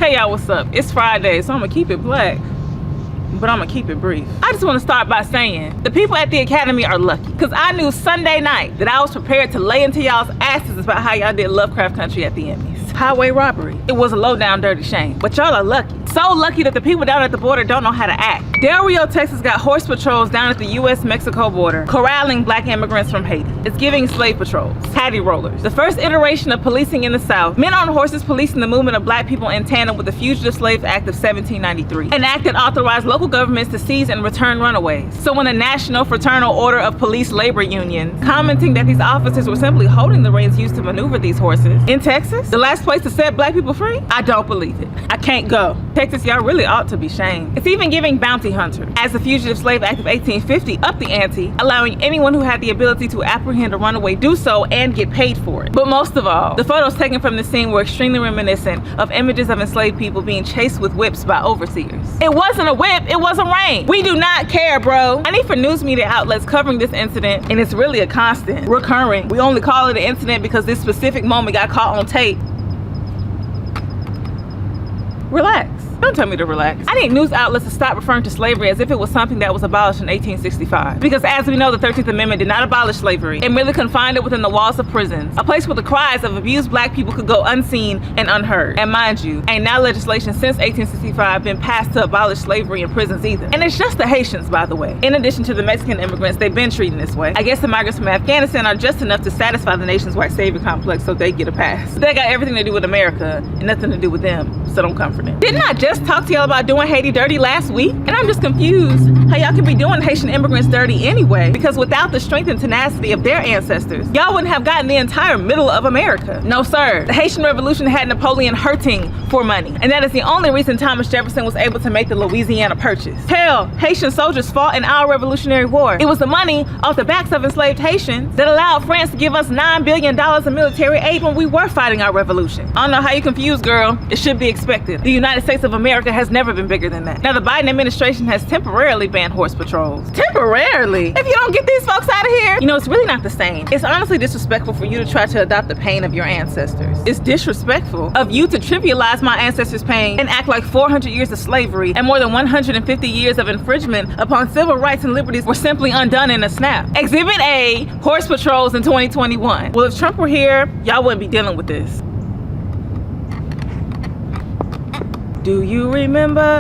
Hey y'all, what's up? It's Friday, so I'm gonna keep it black, but I'm gonna keep it brief. I just wanna start by saying, the people at the Academy are lucky, because I knew Sunday night that I was prepared to lay into y'all's asses about how y'all did Lovecraft Country at the Emmys. Highway robbery. It was a low down dirty shame, but y'all are lucky. So lucky that the people down at the border don't know how to act. Del Rio, Texas got horse patrols down at the US-Mexico border, corralling black immigrants from Haiti. It's giving slave patrols, paddy rollers. The first iteration of policing in the South, men on horses policing the movement of black people in tandem with the Fugitive Slave Act of 1793, an act that authorized local governments to seize and return runaways. So when a National Fraternal Order of Police Labor Union, commenting that these officers were simply holding the reins used to maneuver these horses, in Texas, the last place to set black people free? I don't believe it. I can't go. Texas, y'all really ought to be shamed. It's even giving bounty hunter, as the Fugitive Slave Act of 1850 upped the ante, allowing anyone who had the ability to apprehend a runaway do so and get paid for it. But most of all, the photos taken from the scene were extremely reminiscent of images of enslaved people being chased with whips by overseers. It wasn't a whip, it was a rein. We do not care, bro. I need for news media outlets covering this incident, and it's really a constant, recurring. We only call it an incident because this specific moment got caught on tape. Relax. Don't tell me to relax. I need news outlets to stop referring to slavery as if it was something that was abolished in 1865. Because as we know, the 13th Amendment did not abolish slavery. It merely confined it within the walls of prisons, a place where the cries of abused black people could go unseen and unheard. And mind you, ain't now legislation since 1865 been passed to abolish slavery in prisons either. And it's just the Haitians, by the way. In addition to the Mexican immigrants, they've been treated this way. I guess the migrants from Afghanistan are just enough to satisfy the nation's white savior complex so they get a pass. They got everything to do with America and nothing to do with them, so don't come for them. Didn't I just talk to y'all about doing Haiti dirty last week? And I'm just confused how y'all can be doing Haitian immigrants dirty anyway, because without the strength and tenacity of their ancestors, y'all wouldn't have gotten the entire middle of America. No sir, the Haitian Revolution had Napoleon hurting for money, and that is the only reason Thomas Jefferson was able to make the Louisiana Purchase. Hell, Haitian soldiers fought in our Revolutionary War. It was the money off the backs of enslaved Haitians that allowed France to give us $9 billion in military aid when we were fighting our revolution. I don't know how you confused, girl. It should be expected. The United States of America has never been bigger than that. Now the Biden administration has temporarily banned horse patrols. Temporarily? If you don't get these folks out of here, you know, it's really not the same. It's honestly disrespectful for you to try to adopt the pain of your ancestors. It's disrespectful of you to trivialize my ancestors' pain and act like 400 years of slavery and more than 150 years of infringement upon civil rights and liberties were simply undone in a snap. Exhibit A, horse patrols in 2021. Well, if Trump were here, y'all wouldn't be dealing with this. Do you remember?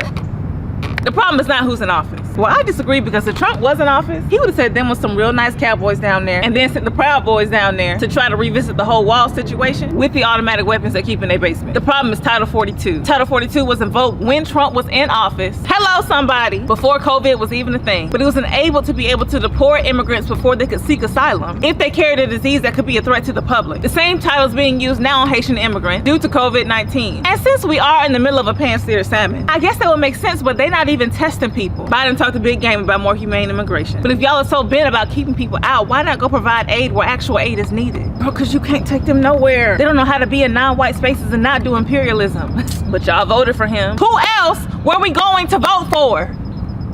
The problem is not who's in office. Well, I disagree, because if Trump was in office, he would have said them was some real nice cowboys down there and then sent the Proud Boys down there to try to revisit the whole wall situation with the automatic weapons they keep in their basement. The problem is Title 42. Title 42 was invoked when Trump was in office. Hello, somebody. Before COVID was even a thing. But it was able to deport immigrants before they could seek asylum if they carried a disease that could be a threat to the public. The same title is being used now on Haitian immigrants due to COVID-19. And since we are in the middle of a pan-seared salmon, I guess that would make sense, but they're not even testing people. Biden talked a big game about more humane immigration. But if y'all are so bent about keeping people out, why not go provide aid where actual aid is needed? Bro, because you can't take them nowhere. They don't know how to be in non-white spaces and not do imperialism. But y'all voted for him. Who else were we going to vote for?